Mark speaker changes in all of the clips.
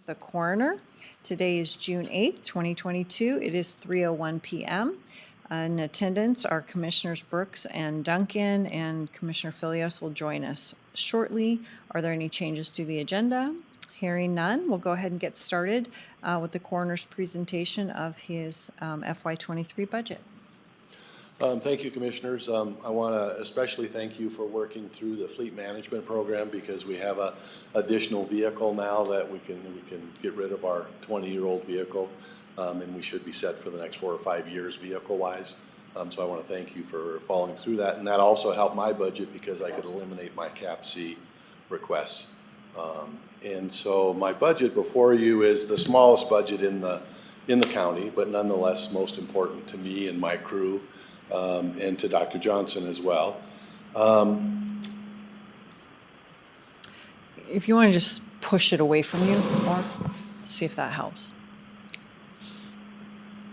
Speaker 1: The coroner. Today is June 8th, 2022. It is 3:01 p.m. In attendance are Commissioners Brooks and Duncan, and Commissioner Filios will join us shortly. Are there any changes to the agenda? Hearing none, we'll go ahead and get started with the coroner's presentation of his FY23 budget.
Speaker 2: Thank you, Commissioners. I want to especially thank you for working through the fleet management program, because we have a additional vehicle now that we can get rid of our 20-year-old vehicle, and we should be set for the next 4 or 5 years vehicle-wise. So I want to thank you for following through that, and that also helped my budget because I could eliminate my Cap C requests. And so my budget before you is the smallest budget in the county, but nonetheless most important to me and my crew. And to Dr. Johnson as well.
Speaker 1: If you want to just push it away from you, or see if that helps.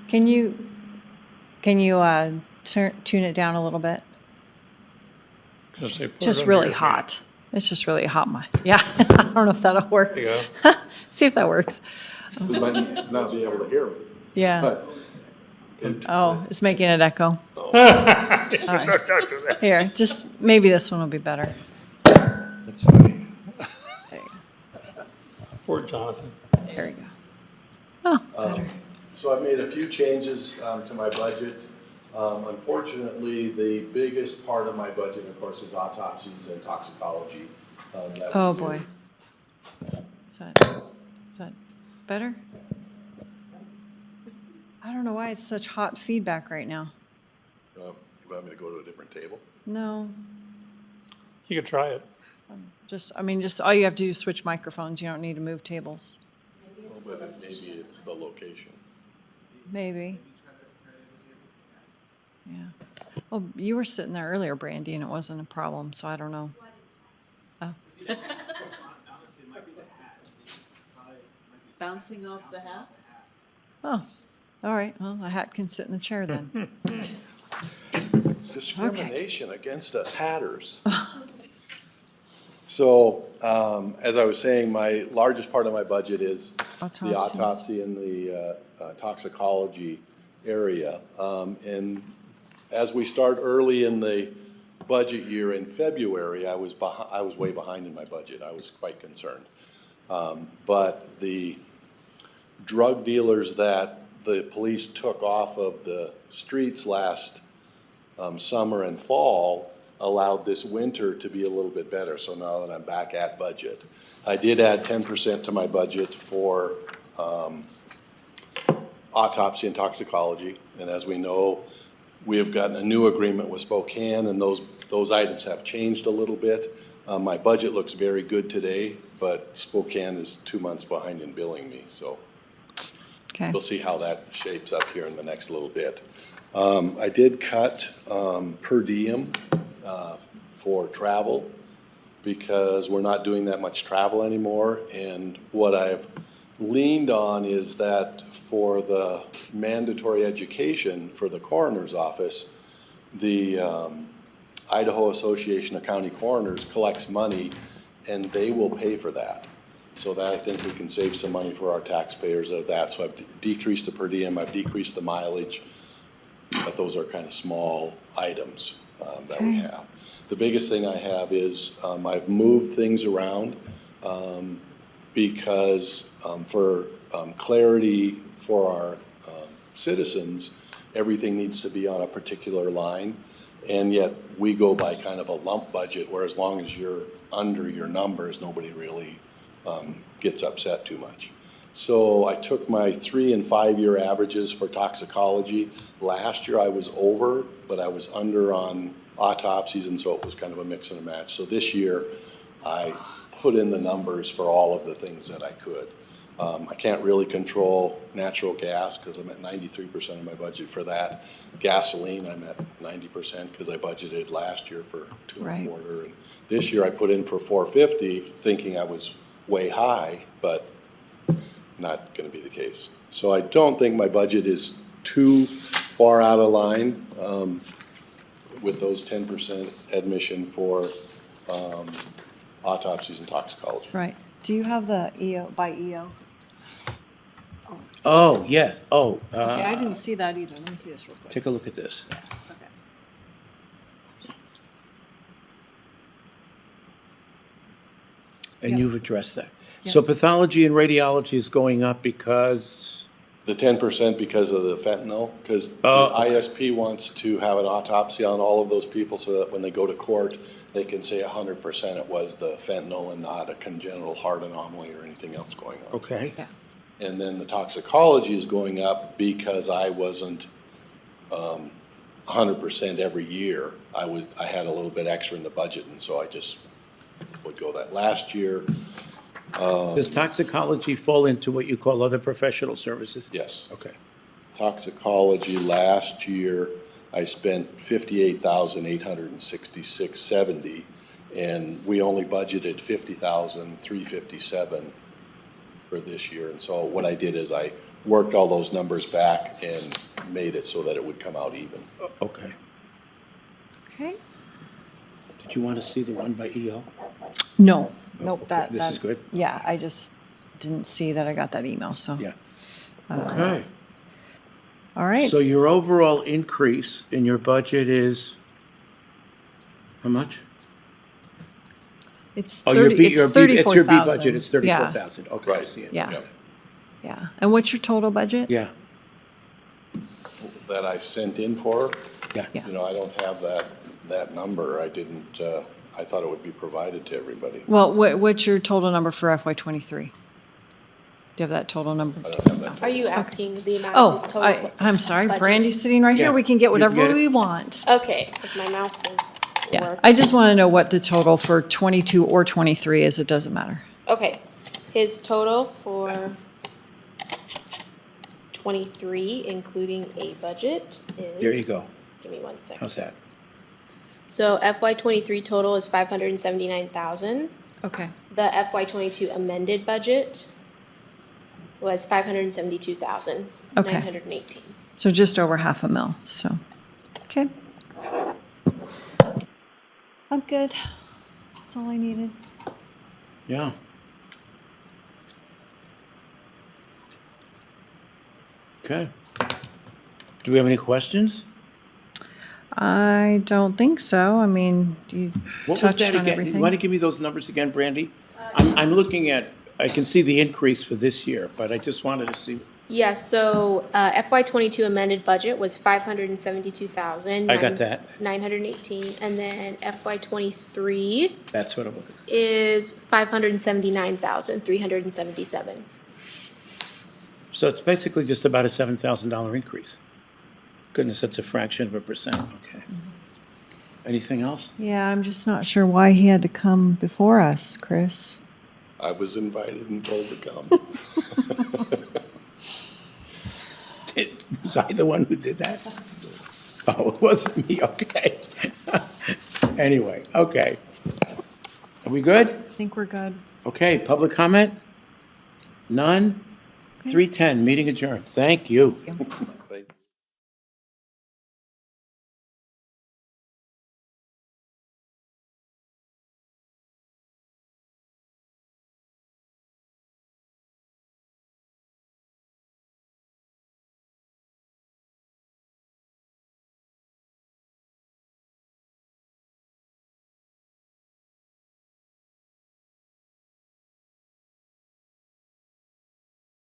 Speaker 1: Can you tune it down a little bit? Just really hot. It's just really hot. Yeah, I don't know if that'll work.
Speaker 3: There you
Speaker 1: go. See if that works.
Speaker 2: We might not be able to hear me.
Speaker 1: Yeah.
Speaker 2: But
Speaker 1: it's making it echo.
Speaker 3: Right.
Speaker 1: Here, just maybe this one will be better.
Speaker 3: That's funny.
Speaker 1: There you
Speaker 3: Poor Jonathan.
Speaker 1: go. There you go. Oh, better.
Speaker 2: So I've made a few changes to my budget. Unfortunately, the biggest part of my budget, of course, is autopsies and toxicology.
Speaker 1: Oh boy. Is that better? I don't know why it's such hot feedback right now.
Speaker 2: You want me to go to a different table?
Speaker 1: No,
Speaker 3: You could try it.
Speaker 1: just all you have to do is switch microphones. You don't need to move tables.
Speaker 2: Well, but maybe it's the location.
Speaker 1: Maybe. Yeah. Well, you were sitting there earlier, Brandy, and it wasn't a problem, so I don't know. Oh.
Speaker 4: Bouncing off the hat?
Speaker 1: Oh, all right. Well, the hat can sit in the chair then.
Speaker 2: Discrimination against us hatters. So, as I was saying, my largest part of my budget is the autopsy and the toxicology area. And as we start early in the budget year in February, I was way behind in my budget. I was quite concerned. But the drug dealers that the police took off of the streets last summer and fall allowed this winter to be a little bit better. So now that I'm back at budget, I did add 10% to my budget for autopsy and toxicology. And as we know, we have gotten a new agreement with Spokane, and those items have changed a little bit. My budget looks very good today, but Spokane is 2 months behind in billing me. So
Speaker 1: Okay.
Speaker 2: we'll see how that shapes up here in the next little bit. I did cut per diem for travel, because we're not doing that much travel anymore. And what I've leaned on is that for the mandatory education for the coroner's office, the Idaho Association of County Coroners collects money, and they will pay for that. So that I think we can save some money for our taxpayers of that. So I've decreased the per diem, I've decreased the mileage, but those are kind of small items that we have. The biggest thing I have is I've moved things around because for clarity for our citizens, everything needs to be on a particular line. And yet we go by kind of a lump budget, where as long as you're under your numbers, nobody really gets upset too much. So I took my 3 and 5 year averages for toxicology. Last year I was over, but I was under on autopsies, and so it was kind of a mix and a match. So this year I put in the numbers for all of the things that I could. I can't really control natural gas because I'm at 93% of my budget for that. Gasoline, I'm at 90% because I budgeted last year for 2.25. And this year I put in for 450, thinking I was way high, but not going to be the case. So I don't think my budget is too far out of line with those 10% admission for autopsies and toxicology.
Speaker 1: Right. Do you have the EO by EO?
Speaker 4: Oh, yes,
Speaker 1: Okay, I didn't see that either. Let me see this real quick.
Speaker 4: take a look at this.
Speaker 1: Okay.
Speaker 4: And
Speaker 1: Yep.
Speaker 4: you've addressed that.
Speaker 1: Yep.
Speaker 4: So pathology and radiology is going up because,
Speaker 2: The 10% because of the fentanyl, because the
Speaker 4: Oh, okay.
Speaker 2: ISP wants to have an autopsy on all of those people so that when they go to court, they can say 100% it was the fentanyl and not a congenital heart anomaly or anything else going on.
Speaker 4: okay,
Speaker 1: Yeah.
Speaker 2: And then the toxicology is going up because I wasn't 100% every year. I had a little bit extra in the budget, and so I just would go that. Last year,
Speaker 4: does toxicology fall into what you call other professional services?
Speaker 2: yes.
Speaker 4: Okay,
Speaker 2: Toxicology, last year, I spent 58,866.70, and we only budgeted 50,357 for this year. And so what I did is I worked all those numbers back and made it so that it would come out even.
Speaker 4: okay.
Speaker 1: Okay.
Speaker 4: Did you want to see the one by EO?
Speaker 1: No, nope,
Speaker 4: okay.
Speaker 1: that.
Speaker 4: This is good?
Speaker 1: Yeah, I just didn't see that I got that email, so.
Speaker 4: Yeah. Okay.
Speaker 1: All right.
Speaker 4: So your overall increase in your budget is how much?
Speaker 1: It's
Speaker 4: Oh, your
Speaker 1: 30,
Speaker 4: B,
Speaker 1: it's
Speaker 4: your B, it's your B
Speaker 1: 34,000.
Speaker 4: budget, it's 34,000, okay, I
Speaker 2: Right.
Speaker 4: see it.
Speaker 1: Yeah. Yeah. And what's your total budget?
Speaker 4: Yeah,
Speaker 2: That I sent in for,
Speaker 4: yeah.
Speaker 1: Yeah.
Speaker 2: you know, I don't have that number. I didn't, I thought it would be provided to everybody.
Speaker 1: Well, what's your total number for FY23? Do you have that total number?
Speaker 2: I don't have that.
Speaker 5: Are you asking the amount
Speaker 1: Oh,
Speaker 5: of his total?
Speaker 1: I'm sorry,
Speaker 5: budget?
Speaker 1: Brandy's sitting right
Speaker 4: Yeah.
Speaker 1: here. We can get
Speaker 4: You can
Speaker 1: whatever
Speaker 4: get it.
Speaker 1: we want.
Speaker 5: Okay, if my mouse will
Speaker 1: Yeah,
Speaker 5: work.
Speaker 1: I just want to know what the total for 22 or 23 is. It doesn't matter.
Speaker 5: Okay, his total for 23, including a budget, is.
Speaker 4: There you go.
Speaker 5: Give me 1 second.
Speaker 4: How's that?
Speaker 5: So FY23 total is 579,000.
Speaker 1: Okay.
Speaker 5: The FY22 amended budget was 572,918.
Speaker 1: So just over half a mil, so, okay. I'm good. That's all I needed.
Speaker 4: Yeah. Okay. Do we have any questions?
Speaker 1: I don't think so. I mean, you
Speaker 4: What was
Speaker 1: touched
Speaker 4: that
Speaker 1: on
Speaker 4: again?
Speaker 1: everything.
Speaker 4: You want to give me those numbers again, Brandy? I'm looking at, I can see the increase for this year, but I just wanted to see,
Speaker 5: Yes, so FY22 amended budget was 572,000.
Speaker 4: I got that.
Speaker 5: 918, and then FY23
Speaker 4: That's what I'm looking.
Speaker 5: is 579,377.
Speaker 4: So it's basically just about a $7,000 increase. Goodness, that's a fraction of a percent, okay. Anything else?
Speaker 1: Yeah, I'm just not sure why he had to come before us, Chris.
Speaker 2: I was invited and told to come.
Speaker 4: Was I the one who did that? Oh, it wasn't me, okay. Anyway, okay. Are we good?
Speaker 1: I think we're good.
Speaker 4: Okay, public comment? None? 3:10, meeting adjourned. Thank you.